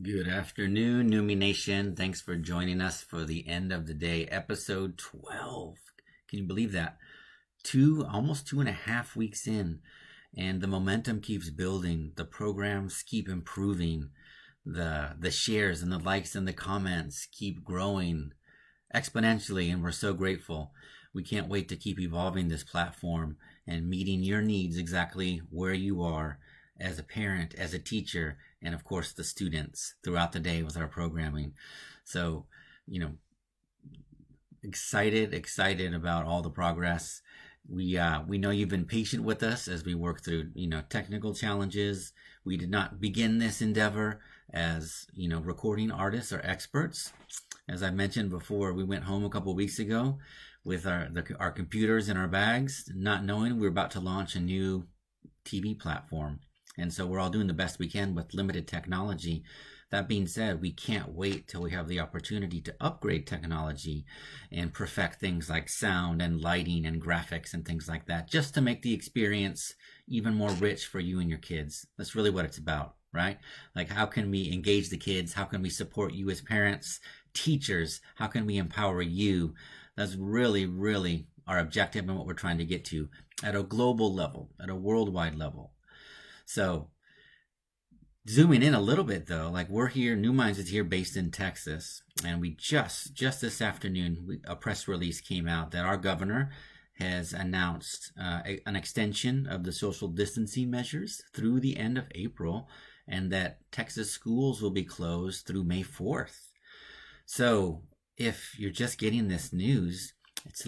Good afternoon, Numi Nation. Thanks for joining us for the end of the day, episode 12. Can you believe that? Almost 2.5 weeks in, and the momentum keeps building. The programs keep improving. The shares and the likes and the comments keep growing exponentially, and we're so grateful. We can't wait to keep evolving this platform and meeting your needs exactly where you are as a parent, as a teacher, and of course the students throughout the day with our programming. So, you know, excited about all the progress. We know you've been patient with us as we work through technical challenges. We did not begin this endeavor as recording artists or experts. As I mentioned before, we went home a couple of weeks ago with our computers in our bags, not knowing we were about to launch a new TV platform. And so we're all doing the best we can with limited technology. That being said, we can't wait till we have the opportunity to upgrade technology and perfect things like sound and lighting and graphics and things like that, just to make the experience even more rich for you and your kids. That's really what it's about, right? Like, how can we engage the kids? How can we support you as parents, teachers? How can we empower you? That's really our objective and what we're trying to get to at a global level, at a worldwide level. So zooming in a little bit though, like we're here, New Minds is here based in Texas, and we just this afternoon, a press release came out that our governor has announced an extension of the social distancing measures through the end of April, and that Texas schools will be closed through May 4th. So if you're just getting this news, it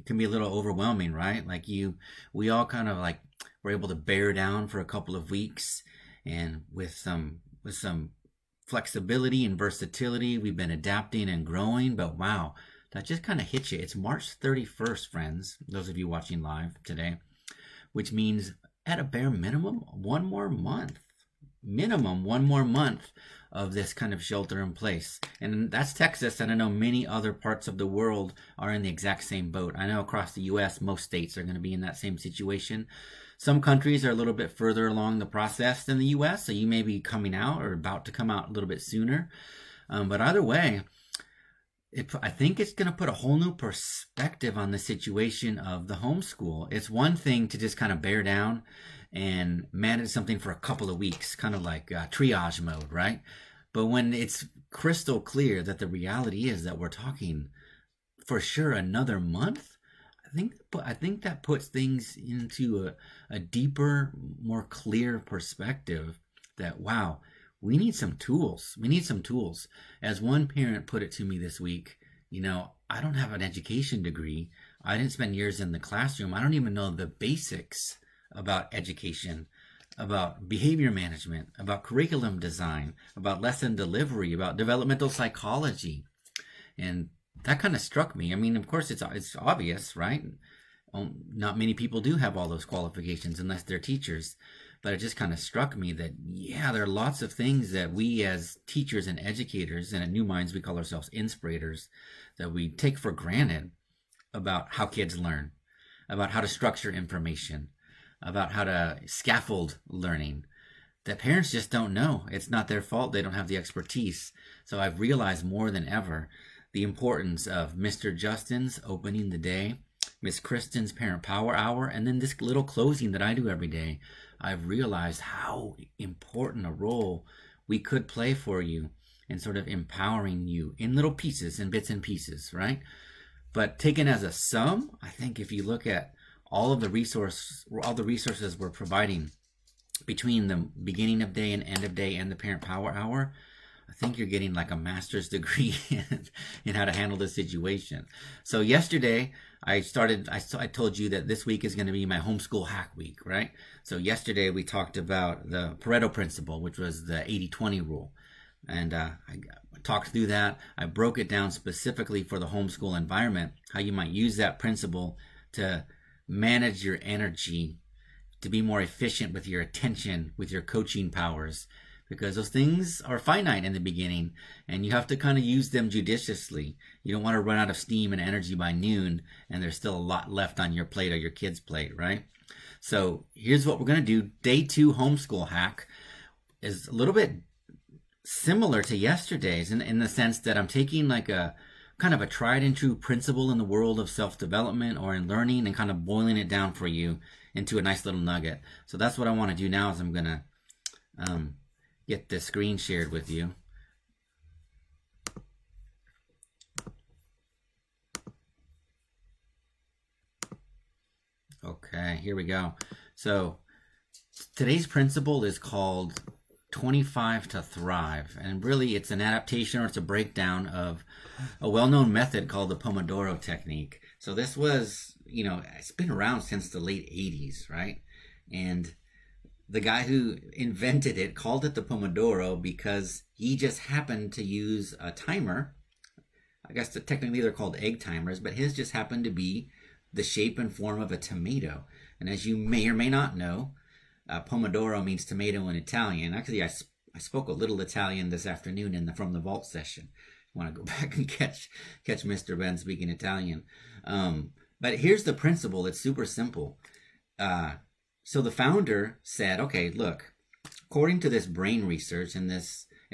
can be a little overwhelming, right? Like we all kind of like were able to bear down for a couple of weeks, and with some flexibility and versatility, we've been adapting and growing. But wow, that just kind of hits you. It's March 31st, friends, those of you watching live today, which means at a bare minimum, one more month of this kind of shelter in place. And that's Texas, and I know many other parts of the world are in the exact same boat. I know across the US, most states are going to be in that same situation. Some countries are a little bit further along the process than the US, so you may be coming out or about to come out a little bit sooner. But either way, I think it's going to put a whole new perspective on the situation of the homeschool. It's one thing to just kind of bear down and manage something for a couple of weeks, kind of like triage mode, right? But when it's crystal clear that the reality is that we're talking for sure another month, I think that puts things into a deeper, more clear perspective that, wow, we need some tools. We need some tools. As one parent put it to me this week, I don't have an education degree. I didn't spend years in the classroom. I don't even know the basics about education, about behavior management, about curriculum design, about lesson delivery, about developmental psychology. And that kind of struck me. I mean, of course, it's obvious, right? Not many people do have all those qualifications unless they're teachers. But it just kind of struck me that, yeah, there are lots of things that we as teachers and educators, and at New Minds we call ourselves inspirators, that we take for granted about how kids learn, about how to structure information, about how to scaffold learning, that parents just don't know. It's not their fault. They don't have the expertise. So I've realized more than ever the importance of Mr. Justin's opening the day, Miss Kristen's Parent Power Hour, and then this little closing that I do every day. I've realized how important a role we could play for you in sort of empowering you in little pieces and bits and pieces, right? But taken as a sum, I think if you look at all the resources we're providing between the beginning of day and end of day and the Parent Power Hour, I think you're getting like a master's degree in how to handle this situation. So yesterday, I told you that this week is going to be my homeschool hack week, right? So yesterday we talked about the Pareto principle, which was the 80-20 rule. And I talked through that. I broke it down specifically for the homeschool environment, how you might use that principle to manage your energy, to be more efficient with your attention, with your coaching powers, because those things are finite in the beginning and you have to kind of use them judiciously. You don't want to run out of steam and energy by noon and there's still a lot left on your plate or your kid's plate, right? So here's what we're going to do. Day 2 homeschool hack is a little bit similar to yesterday's in the sense that I'm taking like a kind of a tried and true principle in the world of self development or in learning and kind of boiling it down for you into a nice little nugget. So that's what I want to do now is I'm going to get this screen shared with you. Okay, here we go. So today's principle is called 25 to Thrive. And really, it's an adaptation or it's a breakdown of a well-known method called the Pomodoro technique. So this was, it's been around since the late 80s, right? And the guy who invented it called it the Pomodoro because he just happened to use a timer. I guess technically they're called egg timers, but his just happened to be the shape and form of a tomato. And as you may or may not know, Pomodoro means tomato in Italian. Actually, I spoke a little Italian this afternoon from the vault session. I want to go back and catch Mr. Ben speaking Italian. But here's the principle. It's super simple. So the founder said, okay, look, according to this brain research and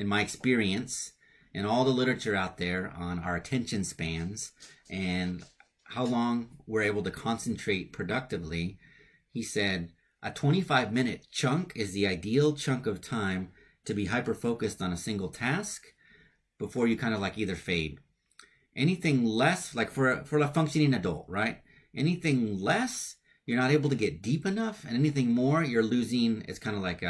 my experience and all the literature out there on our attention spans and how long we're able to concentrate productively, he said, a 25-minute chunk is the ideal chunk of time to be hyper-focused on a single task before you kind of like either fade. Anything less, like for a functioning adult, right? Anything less, you're not able to get deep enough, and anything more, you're losing. It's kind of like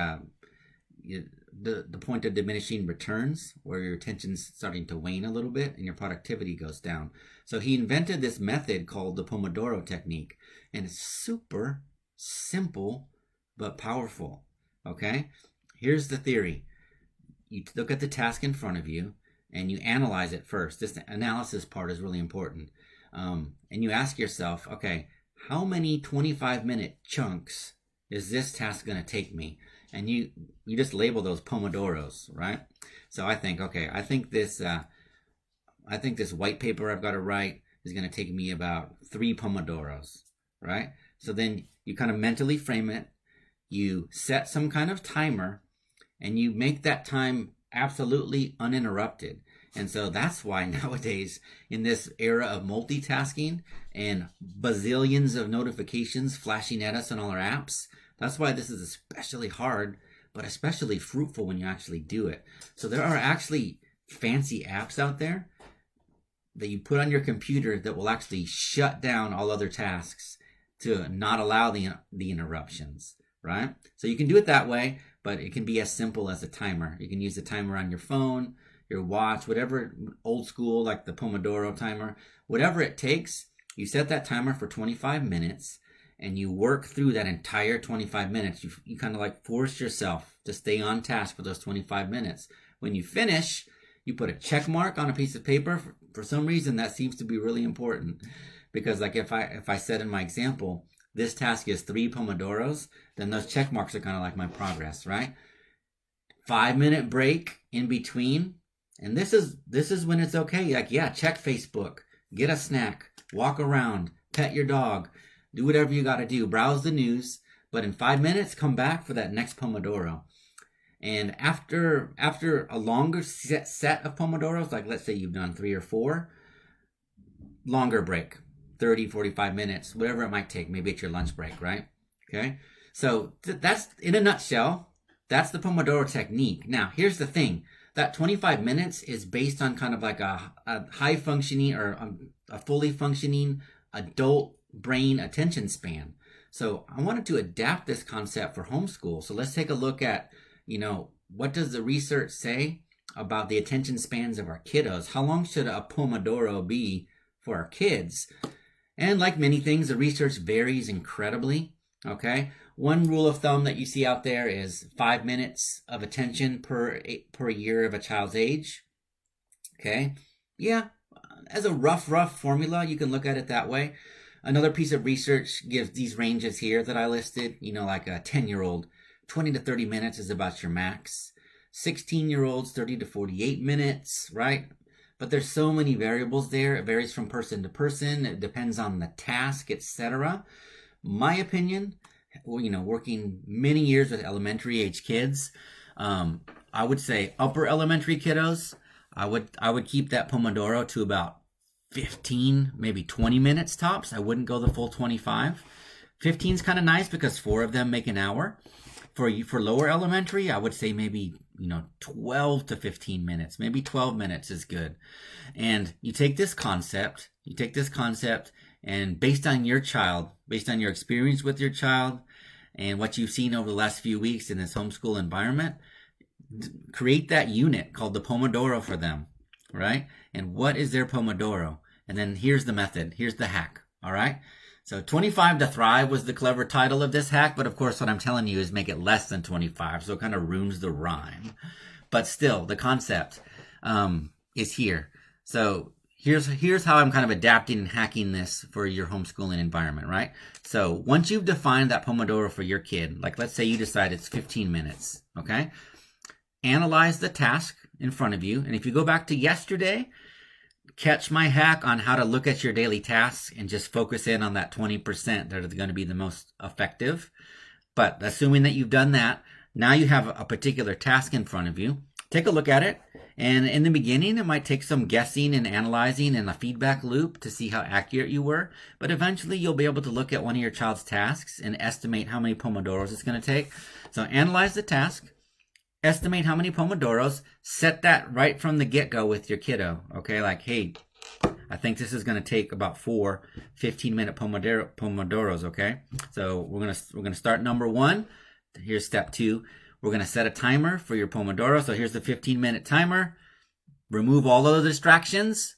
the point of diminishing returns, where your attention's starting to wane a little bit and your productivity goes down. So he invented this method called the Pomodoro technique, and it's super simple but powerful. Okay, here's the theory. You look at the task in front of you and you analyze it first. This analysis part is really important. And you ask yourself, okay, how many 25-minute chunks is this task going to take me? And you just label those Pomodoros, right? So I think this white paper I've got to write is going to take me about 3 Pomodoros, right? So then you kind of mentally frame it. You set some kind of timer, and you make that time absolutely uninterrupted. And so that's why nowadays, in this era of multitasking and bazillions of notifications flashing at us on all our apps, that's why this is especially hard, but especially fruitful when you actually do it. So there are actually fancy apps out there that you put on your computer that will actually shut down all other tasks to not allow the interruptions, right? So you can do it that way, but it can be as simple as a timer. You can use the timer on your phone, your watch, whatever, old school, like the Pomodoro timer, whatever it takes. You set that timer for 25 minutes and you work through that entire 25 minutes. You kind of like force yourself to stay on task for those 25 minutes. When you finish, you put a check mark on a piece of paper. For some reason, that seems to be really important, because like if I said in my example, this task is 3 Pomodoros, then those check marks are kind of like my progress, right? 5-minute break in between. And this is when it's okay. Like, yeah, check Facebook, get a snack, walk around, pet your dog, do whatever you got to do, browse the news. But in 5 minutes, come back for that next Pomodoro. And after a longer set of Pomodoros, like let's say you've done 3 or 4, longer break, 30, 45 minutes, whatever it might take. Maybe it's your lunch break, right? Okay. So that's, in a nutshell, that's the Pomodoro technique. Now, here's the thing. That 25 minutes is based on kind of like a high functioning or a fully functioning adult brain attention span. So I wanted to adapt this concept for homeschool. So let's take a look at, what does the research say about the attention spans of our kiddos? How long should a Pomodoro be for our kids? And like many things, the research varies incredibly. Okay. One rule of thumb that you see out there is 5 minutes of attention per year of a child's age. Okay. Yeah. As a rough formula, you can look at it that way. Another piece of research gives these ranges here that I listed, like a 10-year-old, 20 to 30 minutes is about your max. 16-year-olds, 30 to 48 minutes, right? But there's so many variables there. It varies from person to person. It depends on the task, etc. My opinion, working many years with elementary age kids, I would say upper elementary kiddos, I would keep that Pomodoro to about 15, maybe 20 minutes tops. I wouldn't go the full 25. 15 is kind of nice because 4 of them make an hour. For lower elementary, I would say maybe 12 to 15 minutes. Maybe 12 minutes is good. And you take this concept, and based on your child, based on your experience with your child, and what you've seen over the last few weeks in this homeschool environment, create that unit called the Pomodoro for them, right? And what is their Pomodoro? And then here's the method. Here's the hack, all right? So 25 to Thrive was the clever title of this hack, but of course what I'm telling you is make it less than 25, so it kind of ruins the rhyme. But still, the concept is here. So here's how I'm kind of adapting and hacking this for your homeschooling environment, right? So once you've defined that Pomodoro for your kid, like let's say you decide it's 15 minutes, okay? Analyze the task in front of you, and if you go back to yesterday, catch my hack on how to look at your daily tasks and just focus in on that 20% that are going to be the most effective. But assuming that you've done that, now you have a particular task in front of you. Take a look at it. And in the beginning, it might take some guessing and analyzing and a feedback loop to see how accurate you were. But eventually, you'll be able to look at one of your child's tasks and estimate how many Pomodoros it's going to take. So analyze the task. Estimate how many Pomodoros, set that right from the get-go with your kiddo, okay? Like, hey, I think this is going to take about 4 15-minute Pomodoros, okay? So we're going to start number 1. Here's step 2. We're going to set a timer for your Pomodoro. So here's the 15-minute timer. Remove all of the distractions.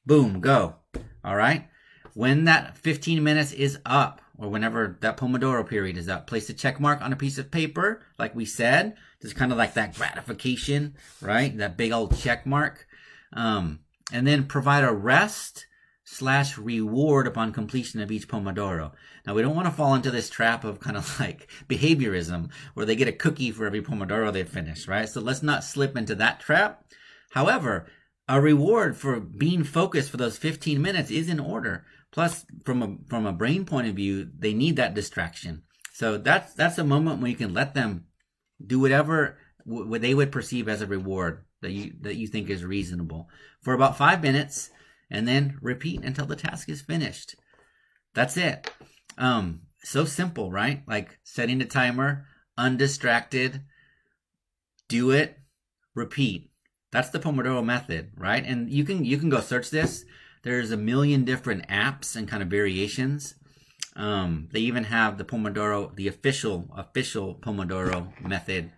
Boom, go. All right? When that 15 minutes is up, or whenever that Pomodoro period is up, place a check mark on a piece of paper, like we said. Just kind of like that gratification, right? That big old check mark. And then provide a rest/reward upon completion of each Pomodoro. Now, we don't want to fall into this trap of kind of like behaviorism, where they get a cookie for every Pomodoro they finish, right? So let's not slip into that trap. However, a reward for being focused for those 15 minutes is in order. Plus, from a brain point of view, they need that distraction. So that's a moment when you can let them do whatever what they would perceive as a reward that you think is reasonable for about 5 minutes, and then repeat until the task is finished. That's it. So simple, right? Like setting the timer, undistracted, do it, repeat. That's the Pomodoro method, right? And you can go search this. There's a million different apps and kind of variations. They even have the Pomodoro, the official Pomodoro method.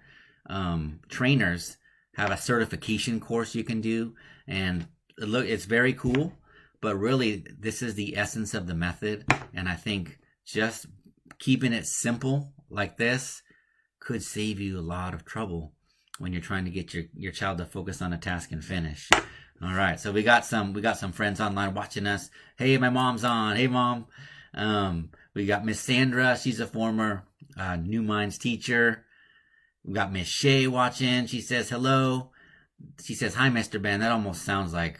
Trainers have a certification course you can do, and look, it's very cool. But really, this is the essence of the method, and I think just keeping it simple like this could save you a lot of trouble when you're trying to get your child to focus on a task and finish. All right, so we got some friends online watching us. Hey, my mom's on. Hey, Mom. We got Miss Sandra. She's a former New Minds teacher. We got Miss Shay watching. She says hello. She says, hi, Mr. Ben. That almost sounds like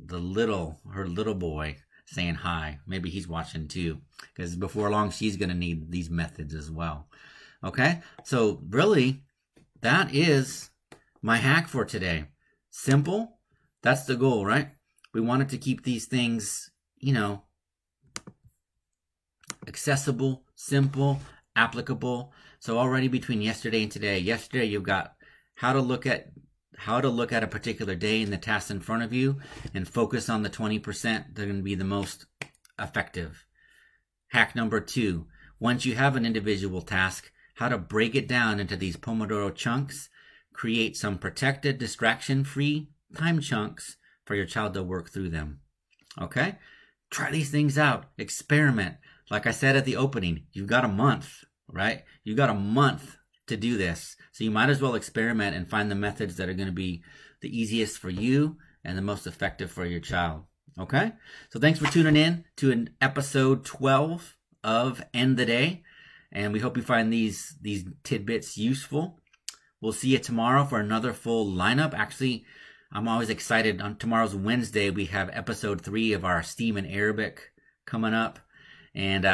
her little boy saying hi. Maybe he's watching too, because before long, she's going to need these methods as well. Okay, so really, that is my hack for today. Simple. That's the goal, right? We wanted to keep these things, accessible, simple, applicable. So already between yesterday and today, you've got how to look at a particular day and the tasks in front of you and focus on the 20% that are going to be the most effective. Hack number 2, once you have an individual task, how to break it down into these Pomodoro chunks, create some protected, distraction-free time chunks for your child to work through them. Okay? Try these things out. Experiment. Like I said at the opening, you've got a month, right? You've got a month to do this. So you might as well experiment and find the methods that are going to be the easiest for you and the most effective for your child. Okay? So thanks for tuning in to an episode 12 of End the Day. And we hope you find these tidbits useful. We'll see you tomorrow for another full lineup. Actually, I'm always excited. On tomorrow's Wednesday, we have episode 3 of our STEAM and Arabic coming up. And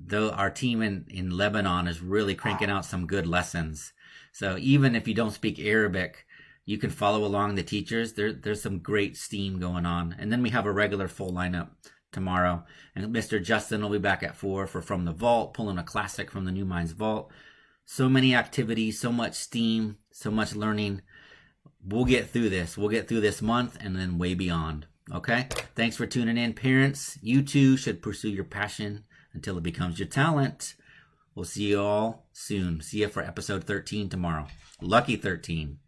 though our team in Lebanon is really cranking out some good lessons. So even if you don't speak Arabic, you can follow along the teachers. There's some great steam going on. And then we have a regular full lineup tomorrow. And Mr. Justin will be back at 4 for From the Vault, pulling a classic from the New Minds Vault. So many activities, so much steam, so much learning. We'll get through this. We'll get through this month and then way beyond. Okay? Thanks for tuning in, parents. You too should pursue your passion until it becomes your talent. We'll see you all soon. See you for episode 13 tomorrow. Lucky 13.